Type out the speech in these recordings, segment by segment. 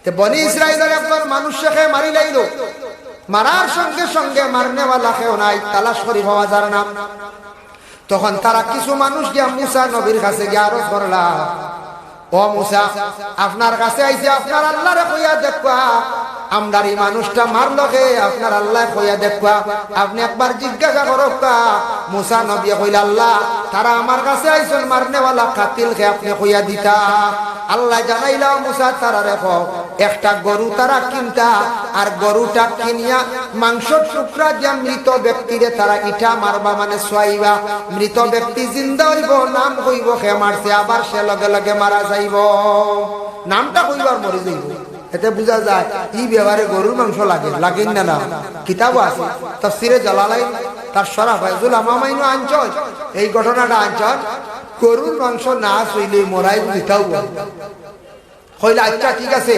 তে বনি ইসরাইলের একজন মানুষকে মারি লাইল, মারার সঙ্গে সঙ্গে মারনেওয়ালা কেউ নাই, তালাশ করি পাওয়া যার না। তখন তারা কিছু মানুষ গিয়া মুসা নবীর কাছে গিয়া আরজ করলা, ও মুসা, আপনার কাছে আইছে, আপনার আল্লাহরে কইয়া দেখবা আমরার এই মানুষটা মারলো কে, আপনার আল্লাহ কইয়া দেখবা, আপনি একবার জিজ্ঞাসা করো। মুসা নবী কইলা, আল্লাহ তারা আমার কাছে আইছেন মারনেওয়ালা কাতিল কে আপনি কইয়া দিতা। আল্লাহ জানাইলাও মুসা তারা রেখো, একটা গরু তারা কিনতা, আর গরুটা কিনিয়া মাংসর টুকরা দিয়া মৃত ব্যক্তিরে তারা ইটা মারবা, মানে সোয়াইবা। মৃত ব্যক্তি জিন্দা হইব, নাম কইব সে মারছে, আবার সে লগে লগে মারা যাইব, নামটা কইব আর মরে যাইব। এতে বুঝা যায় এই ব্যবহারে গরুর মাংস লাগে, লাগেন না? না, কিতাবও আছে, তাফসীরে জালালাইন তার শরহ ফায়জুল আমামাইনও আনছল এই ঘটনাটা আনছল, গরুর মাংস না চইলে মরাই দিতাও কইলা, আচ্ছা ঠিক আছে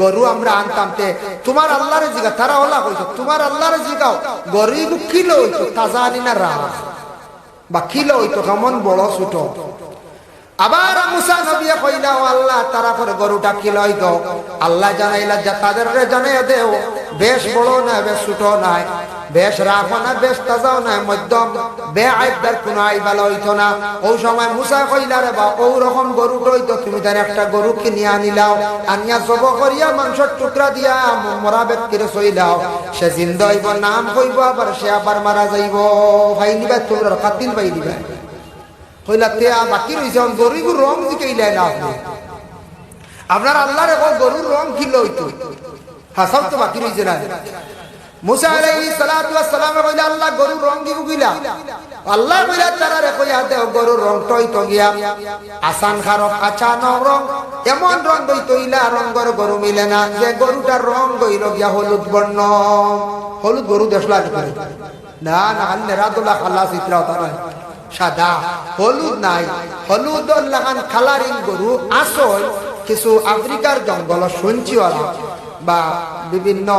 গরু আমরা আনতাম, তে তোমার আল্লাহরে জিগা। তারা হলা কইতো তোমার আল্লাহরে জিগাও গরু কিলো হইতো, তাজা আনি না রাখ, বা কিলো হইতো কেমন বড় ছোট। আবার মুসা নবী কইলা, ও আল্লাহ তারা করে গরুটা কিলো হইতো। আল্লাহ জানাইলা যে তাদেরকে জানাইয়া দেও, বেশ বড় না বেশ ছোট নাই, বেশ রাখো না বেশ তাজাও নাই, মধ্যম বেআইবদার কোনো আইবাল হইতো না। ওই সময় মুসা কইলা, রে বা ও রকম গরুটা হইতো, তুমি তার একটা গরু কিনে আনিলাও, আনিয়া জব করিয়া মাংসের টুকরা দিয়া মরা ব্যক্তির চইলাও, সে জিন্দা হইব, নাম কইব, আবার সে আবার মারা যাইব। ভাই নিবা তোমরা কাতিল ভাই নিবা। কইলা তে বাকি রইছে গরুর রং দিকেইলাই না আপনি, আপনার আল্লাহর গরুর রং কিলো হইতো, হাসাও তো বাকি রইছে না। মুসা আলাইহিস সালাতু ওয়াস সালাম কইলা, আল্লাহ গরুর রং দিব কইলা। আল্লাহ কইলা তারা রে কইয়া দেও গরুর রং টইতো গিয়া আসান খারক আচানক রং, এমন রং হইতো ইলা রঙের গরু মিলে না, যে গরুটার রং হইল গিয়া হলুদ বর্ণ। হলুদ গরু দেশলা করে না, না নেরাদুল্লাহ খাল্লা চিত্রাও তারা সাদা, হলুদ নাই। হলুদ লাগান কালারিং গরু আসল কিছু আফ্রিকার জঙ্গল সঞ্চিওয়ালা বা বিভিন্ন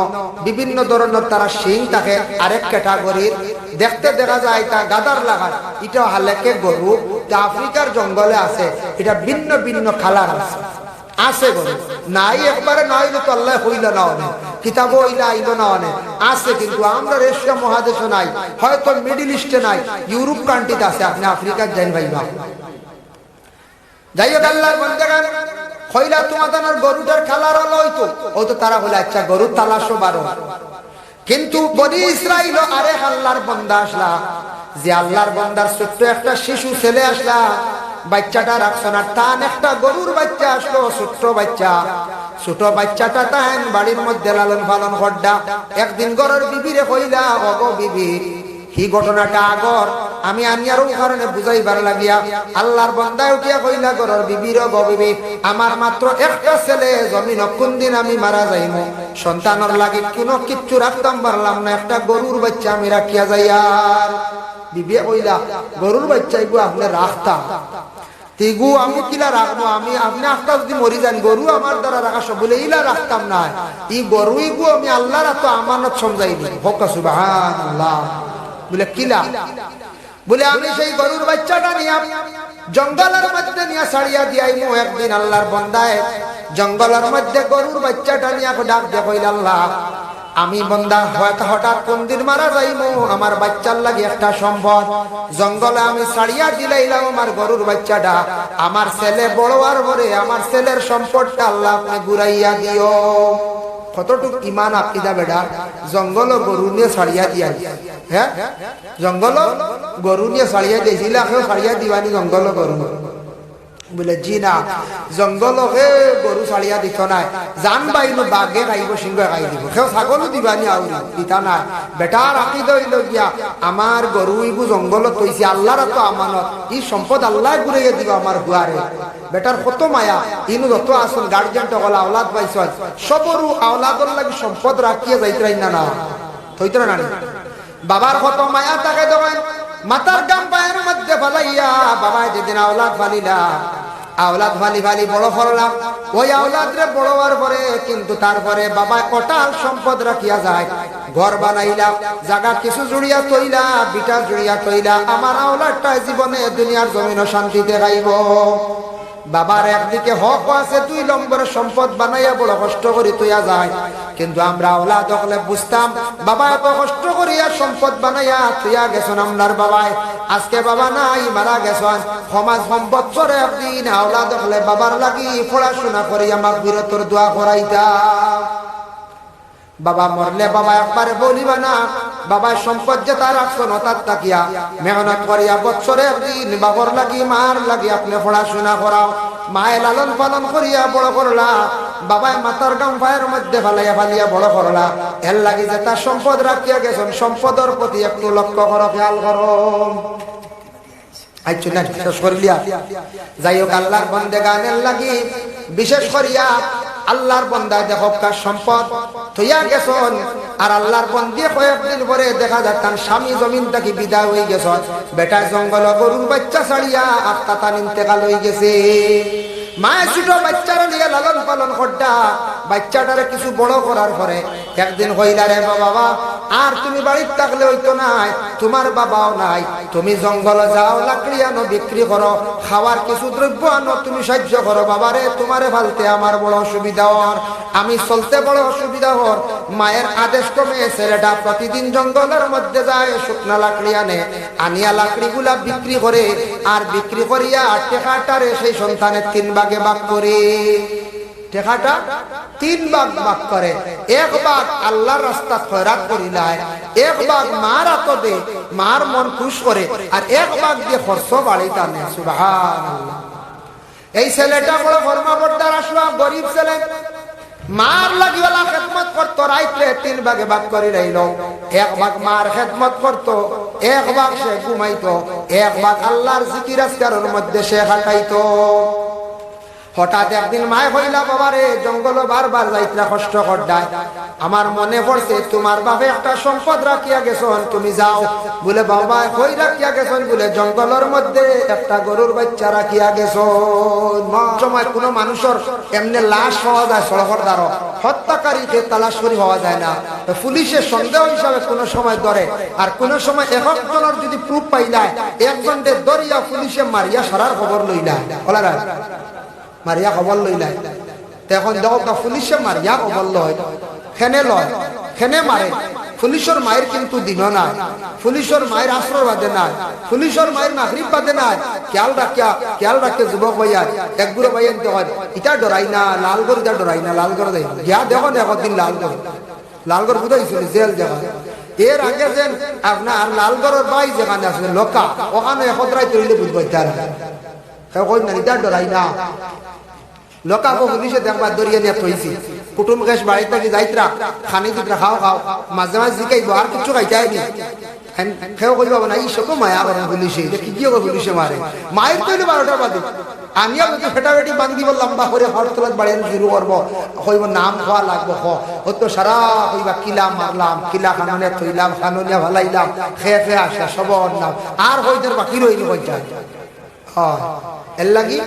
বিভিন্ন ধরনের তারা শিং থাকে, আরেক ক্যাটাগরির দেখতে দেখা যায় তা গাদার লাগান, এটা হালেকে গরু, তা আফ্রিকার জঙ্গলে আছে, এটা ভিন্ন ভিন্ন কালার আছে, আছে গরু নাই একবারে নাই তো আল্লাহ হইল না অনেক, কিতাবও হইলে আইল না অনেক আছে, কিন্তু আমরা এশিয়া মহাদেশে নাই, হয়তো মিডিল ইস্টে নাই, ইউরোপ কান্ট্রিতে আছে, আপনি আফ্রিকার যাই ভাইবা। যাই হোক আল্লাহর বান্দাগণ কইলা তোমাদের গরুটার কালার হলো হইতো, ও তো তারা বলে আচ্ছা গরু তালাশো বারো। কিন্তু বনি ইসরাইল আরে আল্লাহর বান্দা আসলা, যে আল্লাহর বান্দার ছোট্ট একটা শিশু ছেলে আসলা, বাচ্চাটা রাখছো না, টান একটা গরুর বাচ্চা আসলো, ছোট্ট বাচ্চা, ছোট বাচ্চাটা তাহেন বাড়ির মধ্যে লালন পালন করডা। একদিন ঘরের বিবিরে কইলা, অগো বিবি এই ঘটনাটা আগর আমি আনিয়ারও কারণে বুঝাইবার লাগিয়া আল্লাহর বান্দায় উঠিয়া কইলা, ঘরের বিবির গো বিবি, আমার মাত্র একটা ছেলে, জমিন কোন দিন আমি মারা যাইব, সন্তানের লাগে কোনো কিচ্ছু রাখতাম পারলাম না, একটা গরুর বাচ্চা আমি রাখিয়া যাই। আর বিবি কইলা, গরুর বাচ্চা এগু আপনি রাখতাম, তিগু আমি কিলা রাখবো, আমি আপনি একটা যদি মরি যান, গরু আমার দ্বারা রাখা সব বলে ইলা রাখতাম না, ই গরু ইগু আমি আল্লাহর তো আমানত সমঝাইনি। হক সুবহানাল্লাহ। বলে কিলা? বলে আমি সেই গরুর বাচ্চাটা নিয়ে জঙ্গলের মধ্যে নিয়ে ছাড়িয়া দিয়াইমু। একদিন আল্লাহর বান্দায় জঙ্গলের মধ্যে গরুর বাচ্চাটা নিয়ে ডাক দিয়ে কইল, আল্লাহ আমি বান্দা হঠাৎ কোন দিন মারা যাইমু, আমার বাচ্চার লাগে একটা সম্পদ, জঙ্গলে আমি ছাড়িয়া দিলাইলাম আমার গরুর বাচ্চাটা, আমার ছেলে বড় আর বড়ে, আমার ছেলের সম্পদটা আল্লাহ আপনি ঘুরাইয়া দিও। কতটুক ইমান আকিদা বেড়া, জঙ্গল গরু নিয়ে ছাড়িয়া দিয়া, হ্যাঁ জঙ্গল গরু নিয়ে ছাড়িয়া দিয়েছিল, ছাড়িয়া দিবানি জঙ্গল গরু? বলে জি না, জঙ্গলকে গরু ছাড়িয়া দিত নাই, জান বাইনো বাঘে খাইব, সিংহ খাই দিব, কেউ ছাগলও দিবানি আউরি দিতা নাই। বেটার আকিদা হইল গিয়া আমার গরু ইগু জঙ্গল তৈছি, আল্লাহর তো আমানত, ই সম্পদ আল্লাহ ঘুরাইয়া দিব আমার হুয়ারে। বেটার কত মায়া, ইনু যত আসল গার্জিয়ান টকল আওলাদ পাইছ, সবরু আওলাদর লাগে সম্পদ রাখিয়া যাইতে না, না থইতে না। বাবার কত মায়া তাকে দেবেন, মাতার গাম পায়ের মধ্যে ফালাইয়া, বাবা যেদিন আওলাদ ফালিলা, আওলাদ ফালি ফালি বড় করলাম, ওই আওলাদরে বড় হওয়ার পরে কিন্তু তারপরে বাবা কটাল সম্পদ রাখিয়া যায়, ঘর বানাইলা, জায়গা কিছু জুড়িয়া তৈলা, বিটা জুড়িয়া তৈলা, আমার আওলাদটা জীবনে দুনিয়ার জমিন শান্তিতে খাইব। বাবার একদিকে হক আছে, 2 নম্বরে সম্পদ বানাইয়া বড় কষ্ট করি তুইয়া যায়। কিন্তু আমরা ওলাদ হলে বুঝতাম বাবা এত কষ্ট করিয়া সম্পদ বানাইয়া তুইয়া গেছেন আমরার বাবায়। আজকে বাবা নাই, মারা গেছেন, সমাজ সম্পদ করে একদিন ওলাদ হলে বাবার লাগি পড়াশোনা করিয়া মাগফিরাতের দোয়া করাইতা। বাবা মরলে বাবা একবারে বলিবা না বাবা সম্পদ যে তার রাখছো নতার তাকিয়া মেহনত করিয়া বছরে একদিন বাবার লাগি মার লাগি আপনি পড়াশোনা করাও, মায়ে লালন পালন করিয়া বড় করলা, বাবায় মাথার গাম পায়ের মধ্যে ফালাইয়া ফালিয়া বড় করলা। এর লাগি যে তার সম্পদ রাখিয়া গেছেন, সম্পদের প্রতি একটু লক্ষ্য করো, খেয়াল করো। যাই হোক, আল্লাহর বন্দেগানের লাগি বিশেষ করিয়া আল্লাহর বন্দায় দেখো কার সম্পদ থইয়া গেছন, আর আল্লাহর বন্দী কয়েকদিন পরে দেখা যায় তার স্বামী জমিন থেকে বিদায় হয়ে গেছ, বেটা জঙ্গল গরুর বাচ্চা ছাড়িয়া আত্মা তার ইন্তেকাল হয়ে গেছে। মায়ের ছোট বাচ্চারা নিয়ে লালন পালন করটা, বাচ্চাটারে কিছু বড় করার পরে একদিন হইলা রে বাবা আর তুমি বাড়িতে থাকলে হইতো নাই, তোমার বাবাও নাই, তুমি জঙ্গল যাও, লাকড়ি আনো বিক্রি করো, খাওয়ার কিছু দ্রব্য আনো, তুমি সাহায্য করো বাবারে, তোমারে ফালতে আমার বড় অসুবিধা হর, আমি চলতে বড় অসুবিধা হর। মায়ের আদেশ ক্রমে ছেলেটা প্রতিদিন জঙ্গলের মধ্যে যায়, শুকনা লাকড়ি আনে, আনিয়া লাকড়িগুলা বিক্রি করে, আর বিক্রি করিয়া টেকাটারে সেই সন্তানের 3 ভাগে ভাগ করে, টেকাটা 3 ভাগ ভাগ করে। 1 ভাগ আল্লাহর রাস্তা খয়রাত করিলায়, 1 ভাগ মার আতদে মার মন খুশ করে, আর 1 ভাগ দিয়ে খরচ বাড়িতে আনে। সুবহানাল্লাহ। এই ছেলেটা বড় ফরমাবরদার আসলো, গরিব ছেলে, মার লাগিওয়ালা খেদমত করতো, রাইতে 3 ভাগে ভাগ করে রইল। 1 ভাগ মার খেদমত করতো, 1 ভাগ সে ঘুমাইতো, 1 ভাগ আল্লাহর জিকির আজকারের মধ্যে সে কাটাইতো। হঠাৎ একদিন মায় হইলা বাবারে জঙ্গল বারবার যাইতরা কষ্ট করডায়, আমার মনে পড়ছে তোমার বাপে একটা সম্পদ রাখিয়া গেছন, তুমি যাও। বলে বাবা কই রাখিয়া গেছন? বলে জঙ্গলের মধ্যে একটা গরুর বাচ্চা রাখিয়া গেছন। সময় কোনো মানুষের এমনি লাশ পাওয়া যায় সড়কের দ্বারা, হত্যাকারীকে তালাশ করে পাওয়া যায় না, পুলিশের সন্দেহ হিসাবে কোনো সময় ধরে, আর কোন সময় একজনের যদি প্রুফ পাইলায় একজনকে ধরিয়া পুলিশে মারিয়া সারার খবর লইলায়, বলারা মারিয়া খবর লইলায়। এখন দেখো পুলিশে মারিয়া খবর লয়, খেনে লয়, খেনে মারে। পুলিশের মায়ের কিন্তু দিন নাই, পুলিশের মায়ের আশ্রয় বাদে নাই, পুলিশের মায়ের মাগরিব বাদে নাই। খেয়াল রাখে যুবক ভাইয়া, একগুলো ভাই আনতে হয়, ইটা ডরাই না, লালগড় ইটা ডরাই না, লালগড় দেয় গিয়া দেখো না একদিন লালগড় বুঝাইছিল জেল জায়গা। এর আগে যেন আপনার লালগড়ের বাই যেখানে আছে লোকা, ওখানে একত্রাই তৈরি বুঝবো কই না, ইটা ডরাই না। লোকাকে পুলিশে দেখবার দরিয়া নিয়ে থইছি, কুটুম গেছ বাড়ি থেকে যাইতরা খানি দিতরা খাও খাও, মাঝে মাঝে জিকাইব আর কিছু খাইতাইনি, খেয়ে কইব না এই সব মায়া করেন পুলিশে, কি কি পুলিশে মারে, মায়ের তৈরি 12টার বাদে আমিও যদি ফেটাফেটি বান্ধি লম্বা করে হরতলাত বাড়ি শুরু করবো, কইব নাম খাওয়া লাগবো, হতো সারা কইবা কিলা মারলাম, কিলা খাননে থইলাম, খাননিয়া ভালাইলাম, খেয়ে খেয়ে আসা সবর নাম, আর হইদের বাকি রইল কইটা। এর লাগি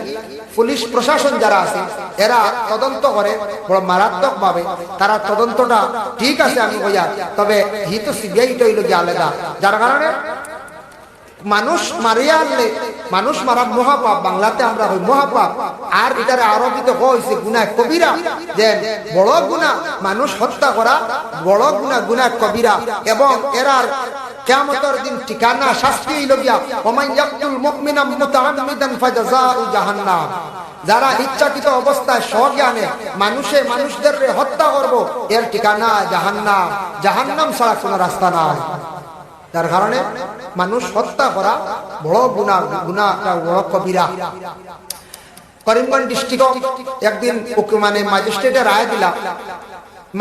পুলিশ প্রশাসন যারা আছে এরা তদন্ত করে বড় মারাত্মক ভাবে, তারা তদন্তটা ঠিক আছে আমি কইয়া, তবে হি তো সিবিআই হইল গিয়ে আলাদা, যার কারণে মানুষ মারিয়া আনলে মানুষ মারা মহাপাপ, বাংলাতে আমরা হই মহাপাপ, আর এটারে আরবিতে হইছে গুনাহ কবিরা, যে বড় গুনাহ মানুষ হত্যা করা বড় গুনাহ, গুনাহ কবিরা। এবং এরার কিয়ামতের দিন ঠিকানা শাস্তি হইল গিয়া ওমান ইয়াকতুল মুমিনা মুতাআম্মিদান ফাজাযাউ জাহান্নাম। যারা ইচ্ছাকৃত অবস্থায় স্বজ্ঞানে মানুষদের হত্যা করব, এর ঠিকানা জাহান্নাম, জাহান্নাম ছাড়া কোনো রাস্তা নাই। যার কারণে মানুষ হত্যা করা বড় গুনাহ, গুনাহটা বড় কবিরা। করিমগঞ্জ ডিস্ট্রিক্ট একদিন মানে ম্যাজিস্ট্রেটের রায় দিলা,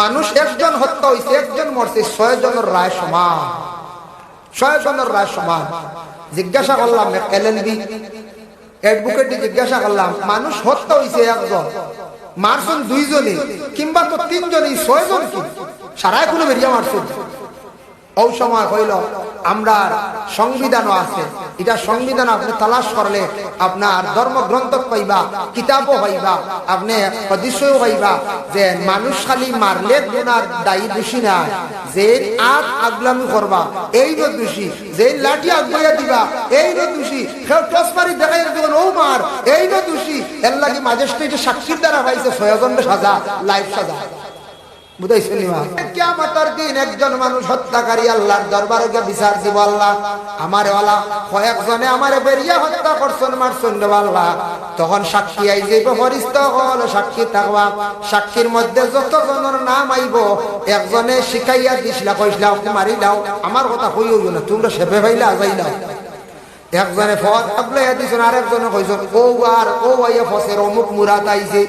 মানুষ একজন হত্যা হয়েছে, একজন মরছে, 6 জনের রায় সমান, 6 জনের রায় সমান। জিজ্ঞাসা করলাম এলএলবি অ্যাডভোকেট, জিজ্ঞাসা করলাম মানুষ হত্যা হয়েছে একজন, মারছেন 2 জনে কিংবা তো 3 জনই, 6 জন কি সারাই কোনো বেরিয়া মারছেন? ওই সময় হইল আমরা সংবিধানও আছে, এটা সংবিধান আপনি তালাশ করলে আপনার ধর্মগ্রন্থ পাইবা, কিতাবও পাইবা, আপনি হাদিসও পাইবা যে মানুষ খালি মারলে গুনার দায়ী দোষী না, যে আগ আগলামি করবা এই ন দোষী, যে লাঠি আগবাইয়া দিবা এই ন দোষী, কেউ টস মারি দেখাই যখন ও মার এই ন দোষী। খুশি এর লাগি ম্যাজিস্ট্রেটে সাক্ষীর দ্বারা পাইছে 6 জনের সাজা, লাইফ সাজা। বুঝাইছেন না? কিয়ামতের দিন একজন মানুষ হত্যাকারী আল্লাহর দরবারে গিয়ে বিচার দিব, আল্লাহ আমারে ওয়ালা কয়েকজনে আমারে বেরিয়া হত্যা করছেন, মারছেন রে আল্লাহ। তখন সাক্ষী আই যাইব, ফরিস্তা হল সাক্ষী থাকবা। সাক্ষীর মধ্যে যত জনের নাম আইব একজনে শিখাইয়া দিসলা, কইসলা মারি দাও, আমার কথা কইও না, তোমরা সেবে ভাইলা যাইলাও। একজনে ফত আপলাইয়া দিছেন, আরেকজনে কইছেন ও আর ও আইয়া ফসের অমুক মুরাদ আইছে,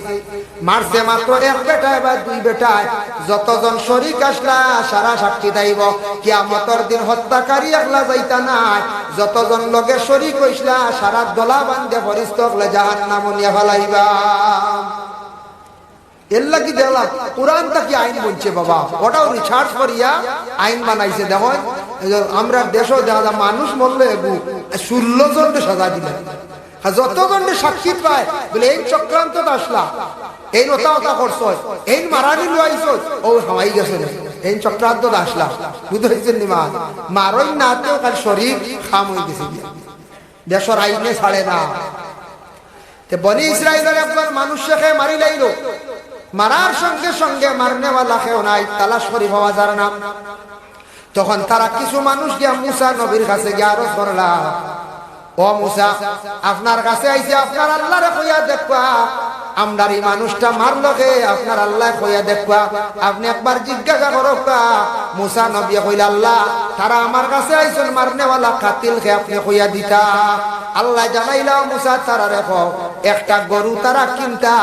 মারছে মাত্র এক বেটায় বা দুই বেটায়, যতজন শরীক আসলা সারা সাক্ষী দাইব। কিয়ামতের দিন হত্যাকারী একলা যাইতা নাই, যতজন লগে শরীক হইসলা সারা দলা বান্ধে ফরিস্তা হলে জাহান্নামে নিয়া ফেলাইবা। এর লাগি দেখলাম কোরআনটা কি আইন বলছে বাবা, ওটাও রিসার্চ করিয়া আইন বানাইছে। দেখো আমরা দেশও দেখা যায় মানুষ মরলে 16 জনকে সাজা দিলেন, যত জনকে সাক্ষী পায় বলে এই চক্রান্ত আসলা, এই নতা ওতা করছ, এই মারানি লইছ, ও হামাই গেছে এই চক্রান্ত আসলা। বুঝেছেন নি? মারই না তেও কাল শরীর খাম হয়ে গেছে, দেশের আইনে ছাড়ে না। বনি ইসরাইলের একজন মানুষকে মারি লাইল, মারার সঙ্গে সঙ্গে মারনেওয়ালা কেউ নাই, তালাশ করি পাওয়া যায় না। তখন তারা কিছু মানুষ গিয়া মুসা নবীর কাছে গিয়া আরজ করলা, ও মুসা আপনার কাছে আইছে, আপনার আল্লাহরে কইয়া দেখবা আমরার এই মানুষটা মারলো কে, আপনার আল্লাহ কইয়া দেখবা, আপনি একবার জিজ্ঞাসা করবা। মুসা নবী কইলা, আল্লাহ তারা আমার কাছে আইছেন মারনেওয়ালা কাতিল কে আপনি কইয়া দিতা। আল্লাহ জানাইলা মুসা তারা রেখো একটা গরু তারা কিনতা,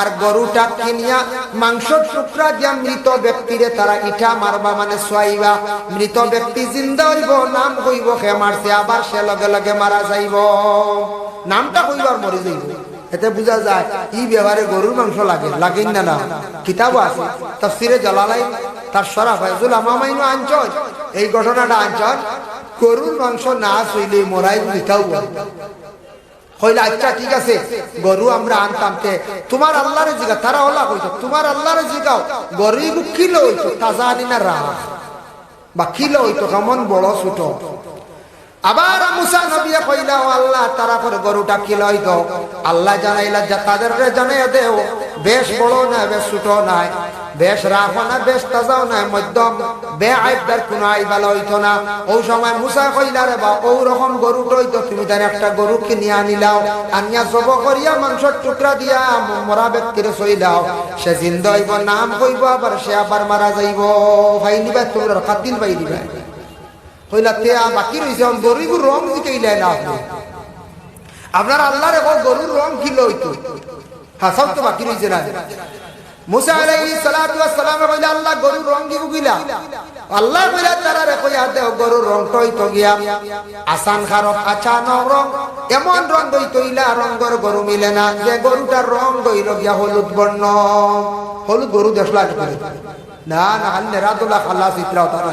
আর গরুটা কিনিয়া মাংস টুকরা দিয়া মৃত ব্যক্তিরে তারা ইটা মারবা, মানে সোয়াইবা। মৃত ব্যক্তি জিন্দা হইব, নাম কইব কে মারছে, আবার সে লগে লগে মারা যাইব, নামটা কইবার মরে যাইব। এতে বুঝা যায় এই ব্যবহারে গরুর মাংস লাগে, লাগেন না? না কিতাবও আছে, তাফসিরে জালালাইন তার শরা ফায়জুল আমামাইনু আনচল এই ঘটনাটা আনচল, গরুর মাংস না চইলে মরাই দিতাও কইলা আচ্ছা ঠিক আছে গরু আমরা আনতাম, তে তোমার আল্লাহরে জিগা, তারা ওলা কইতো তোমার আল্লাহরে জিগাও গরু কিলো হইতো তাজা আনি না রাখ, বা কিলো হইতো কেমন বড় ছোট। আবার মুসা নবী কইলা, ও আল্লাহ তারা করে গরুটা কিলো হইতো, আল্লাহ জানাইলা যা তাদেরকে জানাইয়া দেও বেশ বড় না বেশ ছোট নাই, বেশ রাফা না বেশ তাজাও নাই, মধ্যম বেআইবদার কোন আইবাল হইতো না। ওই সময় মুসা কইলা, রে বা ও রকম গরু হইতো তুমি তার একটা গরু কিনে আনিলাও, আনিয়া জব করিয়া মাংসের টুকরা দিয়া মরা ব্যক্তির সইলাও, সে জিন্দা হইব, নাম কইব, আবার সে আবার মারা যাইব। ভাই নিবা তোমরা কাতিল ভাই দিবা কইলা, তে বাকি রইছে গরুর রং জিকাইলে না আপনি, আপনার আল্লাহর গরুর রং কিলো হইতো, হ্যাঁ সব তো বাকি রইছে না। মুসা আলাইহিস সালাতু ওয়াস সালাম কইলা, আল্লাহ গরুর রং দিব কিলা? আল্লাহ কইলা তারা রে কইয়া দেও গরুর রংটা হইতো গিয়া আসান খারক আচানক রং, এমন রং হইতো ইলা রঙের গরু মিলে না, যে গরুটার রং হইল গিয়া হলুদ বর্ণ। হলুদ গরু দেখলা না? না হাল্লে রাদুল্লাহ খাল্লা চিত্রাও তারা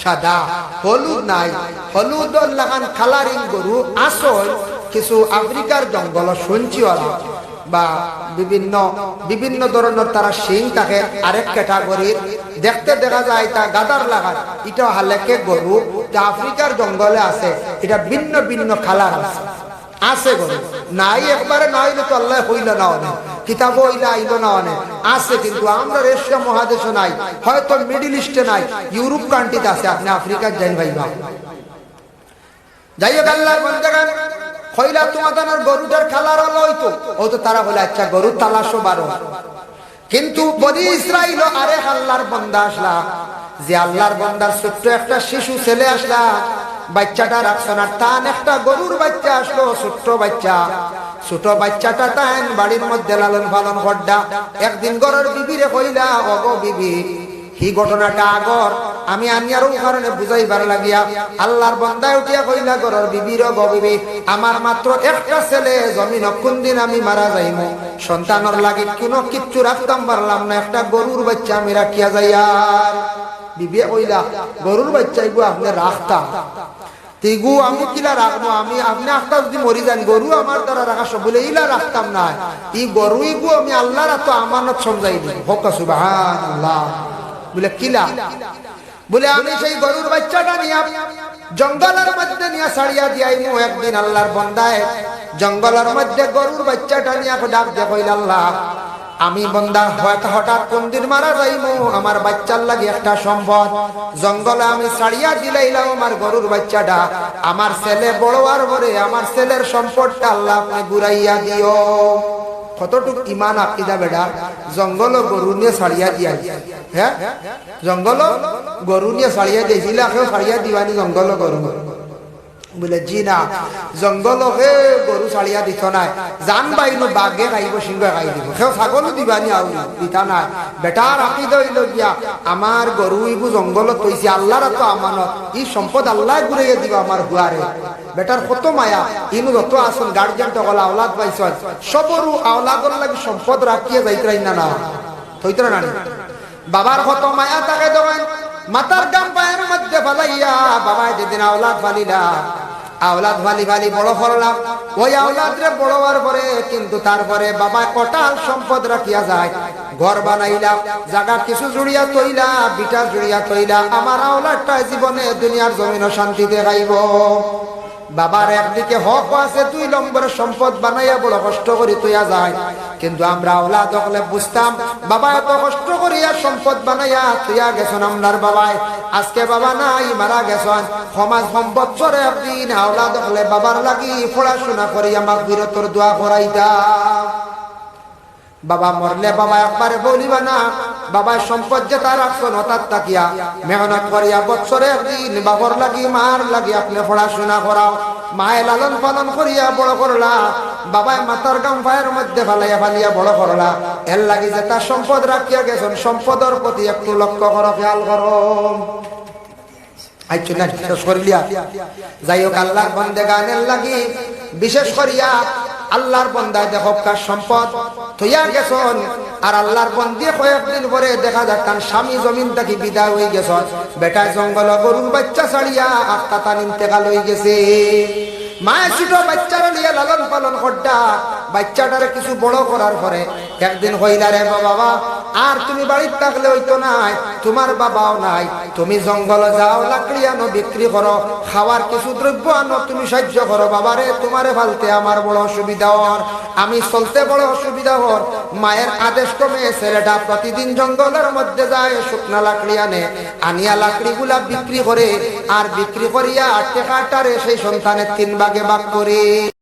সাদা, হলুদ নাই। হলুদ লাগান কালারিং গরু আসল কিছু আফ্রিকার জঙ্গল সঞ্চিওয়ালা বা বিভিন্ন বিভিন্ন ধরনের তারা শিং থাকে, আরেক ক্যাটাগরির দেখতে দেখা যায় তা গাদার লাগান, এটা হালেকে গরু যা আফ্রিকার জঙ্গলে আছে, এটা ভিন্ন ভিন্ন কালার আছে, আছে গরু নাই একবারে না হইলে তো আল্লাহ হইল না অনেক কিতাব হইলে আইল না অনেক আছে, কিন্তু আমরা এশিয়া মহাদেশে নাই, হয়তো মিডিল ইস্টে নাই, ইউরোপ কান্ট্রিতে আছে, আপনি আফ্রিকার যাই ভাইবা। যাই হোক আল্লাহর বান্দাগান কইলা তোমাদের গরুটার কালার হলো হইতো, ও তো তারা বলে আচ্ছা গরুর তালাশও বারো। কিন্তু বনি ইসরাইল আরেক আল্লাহর বান্দা আসলা, যে আল্লাহর বান্দার ছোট্ট একটা শিশু ছেলে আসলা, বাচ্চাটা রাখছে না, টান একটা গরুর বাচ্চা আসলো, ছোট্ট বাচ্চা, ছোট বাচ্চাটা টান বাড়ির মধ্যে লালন পালন করডা। একদিন ঘরের বিবিরে কইলা, ওগো বিবি এই ঘটনাটা আগর আমি আনিয়ারও কারণে বুঝাইবার লাগিয়া আল্লাহর বান্দায় উঠিয়া কইলা, ঘরের বিবির গো বিবি আমার মাত্র একটা ছেলে, জমিন কোন দিন আমি মারা যাইমু, সন্তানের লাগে কোনো কিচ্ছু রাখতাম পারলাম না, একটা গরুর বাচ্চা আমি রাখিয়া যাই। আর বিবি কইলা, গরুর বাচ্চা এগু আপনি রাখতাম, তেগু আমি কিলা রাখবো, আমি আপনি একটা যদি মরি যান গরু আমার দ্বারা রাখা সব বলে ইলা রাখতাম না, এই গরু এগু আমি আল্লাহর তো আমানত সমঝাই দিই। হোক সুবহানাল্লাহ। বলে কিলা? বলে আমি সেই গরুর বাচ্চাটা নিয়ে জঙ্গলের মধ্যে নিয়ে ছাড়িয়া দিয়াইমু। একদিন আল্লাহর বান্দায় জঙ্গলের মধ্যে গরুর বাচ্চাটা নিয়ে ডাক দিয়ে কইল, আল্লাহ আমি বান্দা হঠাৎ কোন দিন মারা যাইমু, আমার বাচ্চার লাগি একটা সম্পদ জঙ্গলে আমি ছাড়িয়া দিলাইলাম আমার গরুর বাচ্চাটা, আমার ছেলে বড় আর পরে আমার ছেলের সম্পদটা আল্লাহ আপনি বুড়াইয়া দিও। কতটুক ইমান আকিদা বেড়া, জঙ্গল গরু নিয়ে ছাড়িয়া দিয়া, হ্যাঁ জঙ্গল গরু নিয়ে ছাড়িয়া দিয়েছিল, কেউ ছাড়িয়া দিবানি জঙ্গল গরু? বলে জি না, জঙ্গল হে গরু ছাড়িয়া দিত নাই, জান বাইনো বাঘে খাইব, সিংহে খাই দিব, সেও ছাগলও দিবানি আউ দিতা নাই। বেটার আকিদা হইল গিয়া আমার গরু ইবু জঙ্গলত তৈছি, আল্লাহর তো আমানত, ই সম্পদ আল্লাহ ঘুরাইয়া দিব আমার হুয়ারে। বেটার কত মায়া, ইনু যত আসুন গার্জিয়ান টকল আওলাদ পাইছ, সবরু আওলাদর লাগি সম্পদ রাখিয়া যাইতরাই না, না থইতরা না। বাবার কত মায়া তাকে দেবেন, মাতার গাম পায়ের মধ্যে ফালাইয়া বাবাই যেদিন আওলাদ ফালিলা, আওলাদ ফালি ফালি বড় করলাম, ওই আওলাদ রে বড় হওয়ার পরে কিন্তু তারপরে বাবা কটাল সম্পদ রাখিয়া যায়, ঘর বানাইলা, জায়গা কিছু জুড়িয়া তৈলা, বিটা জুড়িয়া তৈলা, আমার আওলাদটা জীবনে দুনিয়ার জমিন শান্তিতে খাইব। বাবার একদিকে হক আছে, 2 নম্বরের সম্পদ বানাইয়া বড় কষ্ট করি তৈয়া যায়, কিন্তু আমরা আওলাদ হলে বুঝতাম বাবা এত কষ্ট করিয়া সম্পদ বানাইয়া তৈয়া গেছেন আমরার বাবাই, আজকে বাবা নাই মারা গেছেন, সমাজ সম্পদরে একদিন আওলাদ হলে বাবার লাগি পড়াশোনা করিয়া মাগফিরাতের দোয়া করাইতা। বাবা মরলে বাবা একবারে বলিবা না, বাবা সম্পদ যে তার আসন হঠাৎ তাকিয়া মেহনত করিয়া বছরে একদিন বাবার লাগি মার লাগি আপনি পড়াশোনা করাও, মায়ে লালন পালন করিয়া বড় করলা, বাবায় মাতার গাম ভাইয়ের মধ্যে ফালাইয়া ফালিয়া বড় করলা, এর লাগি যে তার সম্পদ রাখিয়া গেছেন, সম্পদের প্রতি একটু লক্ষ্য করো, খেয়াল করো। যাই হোক, আল্লাহর বান্দাগানের লাগি বিশেষ করিয়া আল্লাহর বান্দায় দেখো কার সম্পদ থইয়া গেছন, আর আল্লাহর বন্দি কয়েকদিন পরে দেখা যায় তার স্বামী জমিন থেকে বিদায় হয়ে গেছন, বেটায় জঙ্গল গরুর বাচ্চা ছাড়িয়া আত্মাতান ইন্তেকাল হয়ে গেছে। মায়ের ছোট বাচ্চারা নিয়ে লালন পালন করটা, বাচ্চাটারে কিছু বড় করার পরে একদিন হইলা রে বাবা, আর তুমি বাড়িতে থাকলে হইতো নাই, তোমার বাবাও নাই, তুমি জঙ্গলে যাও, লাকড়ি আনো বিক্রি করো, খাওয়ার কিছু দ্রব্য আনো, তুমি সাহায্য করো বাবারে, তোমারে ফালতে আমার বড় অসুবিধা হর, আমি চলতে বড় অসুবিধা হর। মায়ের আদেশ ক্রমে ছেলেটা প্রতিদিন জঙ্গলের মধ্যে যায়, শুকনা লাকড়ি আনে, আনিয়া লাকড়ি গুলা বিক্রি করে, আর বিক্রি করিয়া টাকাটারে সেই সন্তানের 3 ভাগে ভাগ করে।